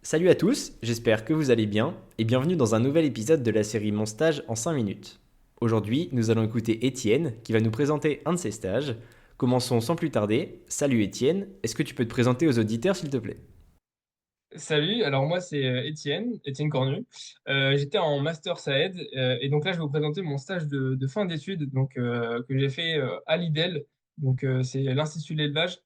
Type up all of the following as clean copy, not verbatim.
Salut à tous, j'espère que vous allez bien et bienvenue dans un nouvel épisode de la série Mon stage en 5 minutes. Aujourd'hui, nous allons écouter Étienne qui va nous présenter un de ses stages. Commençons sans plus tarder. Salut Étienne, est-ce que tu peux te présenter aux auditeurs s'il te plaît? Salut, alors moi c'est Étienne Cornu. J'étais en master SAED et donc là je vais vous présenter mon stage de fin d'études que j'ai fait à l'IDEL, c'est l'Institut de l'élevage.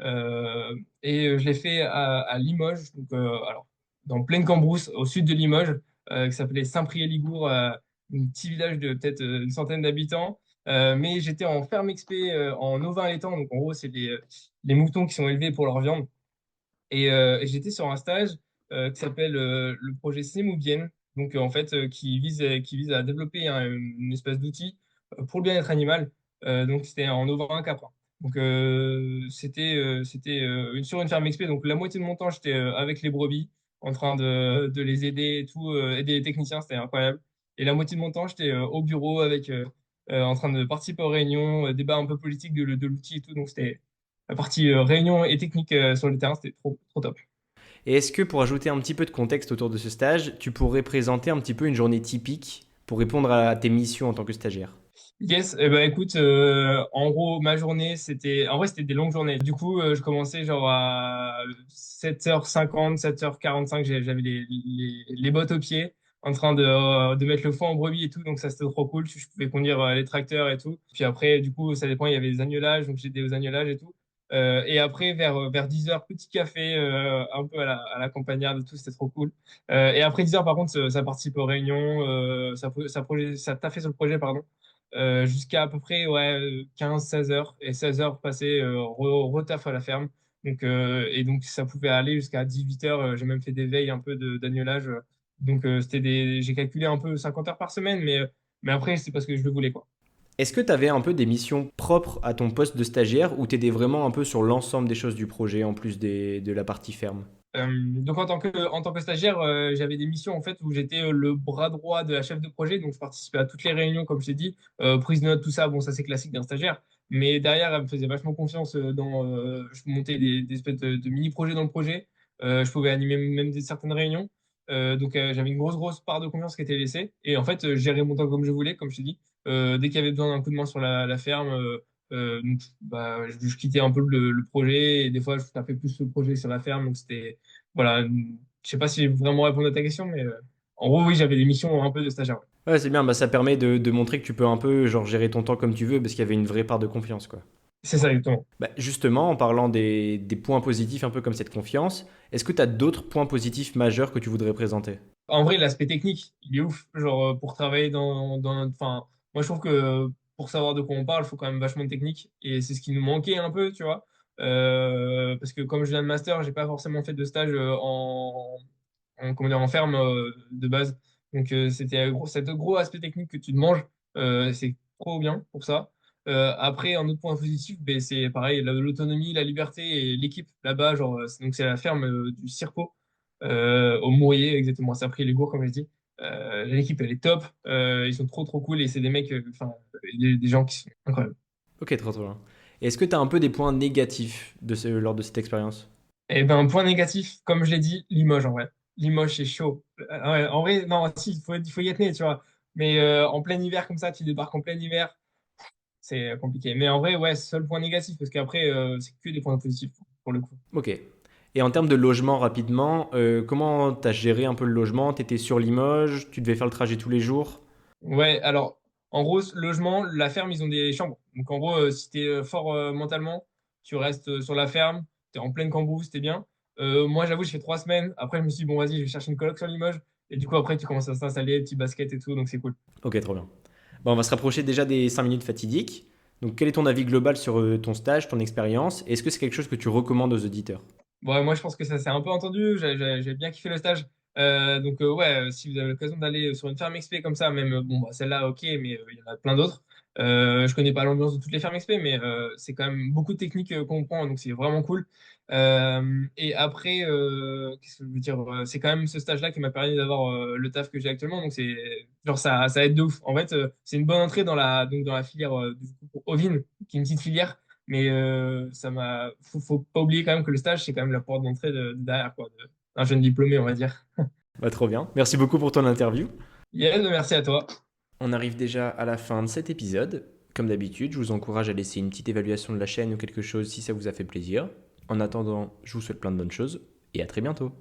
Je l'ai fait à Limoges, alors dans pleine Cambrousse, au sud de Limoges, qui s'appelait Saint-Priest-Ligour, un petit village de peut-être une centaine d'habitants. Mais j'étais en ferme expé en ovins allaitants, donc en gros c'est les moutons qui sont élevés pour leur viande. Et j'étais sur un stage qui s'appelle le projet Semoubienne, qui vise à développer une espèce d'outil pour le bien-être animal. Donc c'était en ovin caprin. Sur une ferme XP. Donc la moitié de mon temps j'étais avec les brebis, en train de les aider et tout, aider les techniciens, c'était incroyable. Et la moitié de mon temps j'étais au bureau en train de participer aux réunions, débat un peu politique de l'outil et tout. Donc c'était la partie réunion et technique sur le terrain, c'était trop top. Et est-ce que pour ajouter un petit peu de contexte autour de ce stage, tu pourrais présenter un petit peu une journée typique pour répondre à tes missions en tant que stagiaire? Yes, eh ben écoute, en gros, ma journée, en vrai, c'était des longues journées. Du coup, je commençais genre à 7h50, 7h45, j'avais les bottes aux pieds, en train de mettre le foin en brebis et tout, donc ça, c'était trop cool. Je pouvais conduire les tracteurs et tout. Puis après, du coup, ça dépend, il y avait des agnelages, donc j'aidais aux agnelages et tout. Et après, vers 10h, petit café, un peu à la campagnarde et tout, c'était trop cool. Et après 10h, par contre, ça participe aux réunions, ça taffait sur le projet, pardon, jusqu'à à peu près ouais, 15-16 heures. Et 16 heures passées retaf à la ferme. Donc ça pouvait aller jusqu'à 18 heures. J'ai même fait des veilles un peu d'agnelage. J'ai calculé un peu 50 heures par semaine, mais après, c'est parce que je le voulais, quoi. Est-ce que tu avais un peu des missions propres à ton poste de stagiaire ou t'étais vraiment un peu sur l'ensemble des choses du projet en plus de la partie ferme? Donc en tant que stagiaire, j'avais des missions en fait où j'étais le bras droit de la chef de projet, donc je participais à toutes les réunions comme je t'ai dit, prise de notes, tout ça, bon ça c'est classique d'un stagiaire, mais derrière elle me faisait vachement confiance je montais des espèces de mini-projets dans le projet. Je pouvais animer même certaines réunions. J'avais une grosse part de confiance qui était laissée et en fait je gérais mon temps comme je voulais, comme je t'ai dit. Dès qu'il y avait besoin d'un coup de main sur la ferme, je quittais un peu le projet et des fois je tapais plus le projet sur la ferme, donc c'était voilà, je sais pas si j'ai vraiment répondu à ta question, mais en gros, oui, j'avais des missions un peu de stagiaire. Ouais. Ouais, c'est bien, bah, ça permet de montrer que tu peux un peu genre, gérer ton temps comme tu veux parce qu'il y avait une vraie part de confiance, quoi. C'est ça, exactement. Bah, justement, en parlant des points positifs, un peu comme cette confiance, est-ce que tu as d'autres points positifs majeurs que tu voudrais présenter? En vrai, l'aspect technique, il est ouf. Genre, pour travailler enfin, moi, je trouve que pour savoir de quoi on parle, il faut quand même vachement de technique. Et c'est ce qui nous manquait un peu, tu vois. Parce que comme je viens de master, j'ai pas forcément fait de stage comment dire, en ferme de base. C'était cet gros aspect technique que tu te manges. C'est trop bien pour ça. Après, un autre point positif, ben, c'est pareil, l'autonomie, la liberté et l'équipe là-bas. C'est la ferme du Circo au Mourier, exactement. Ça a pris les gours, comme je dis. L'équipe, elle est top. Ils sont trop cool et c'est des mecs, enfin, des gens qui sont incroyables. Ok, trop trop bien. Et est-ce que tu as un peu des points négatifs lors de cette expérience? Et ben, point négatif, comme je l'ai dit, Limoges, en vrai. Limoges, c'est chaud. Ouais, en vrai, non, si, il faut y être né, tu vois. Mais en plein hiver, comme ça, tu débarques en plein hiver, c'est compliqué. Mais en vrai, ouais, seul point négatif, parce qu'après, c'est que des points positifs, pour le coup. Ok. Et en termes de logement, rapidement, comment tu as géré un peu le logement? Tu étais sur Limoges, tu devais faire le trajet tous les jours? Ouais, alors, en gros, logement, la ferme, ils ont des chambres. Donc, en gros, si t'es fort mentalement, tu restes sur la ferme, t'es en pleine cambrousse, t'es bien. Moi, j'avoue, j'ai fait 3 semaines. Après, je me suis dit, bon, vas-y, je vais chercher une coloc sur Limoges. Et du coup, après, tu commences à s'installer, petit basket et tout, donc c'est cool. Ok, trop bien. Bon, on va se rapprocher déjà des 5 minutes fatidiques. Donc, quel est ton avis global sur ton stage, ton expérience? Est-ce que c'est quelque chose que tu recommandes aux auditeurs? Bon, ouais, moi, je pense que ça s'est un peu entendu. J'ai bien kiffé le stage. Ouais, si vous avez l'occasion d'aller sur une ferme XP comme ça, même, bon, bah, celle-là, ok, mais il y en a plein d'autres. Je connais pas l'ambiance de toutes les fermes XP, mais c'est quand même beaucoup de techniques qu'on prend, donc c'est vraiment cool. Et après, qu'est-ce que je veux dire? C'est quand même ce stage-là qui m'a permis d'avoir le taf que j'ai actuellement, donc ça aide de ouf. En fait, c'est une bonne entrée dans la filière du coup, pour Ovine, qui est une petite filière. Mais faut pas oublier quand même que le stage, c'est quand même la porte d'entrée derrière, quoi. un jeune diplômé, on va dire. Bah, trop bien. Merci beaucoup pour ton interview. Yes, merci à toi. On arrive déjà à la fin de cet épisode. Comme d'habitude, je vous encourage à laisser une petite évaluation de la chaîne ou quelque chose si ça vous a fait plaisir. En attendant, je vous souhaite plein de bonnes choses et à très bientôt.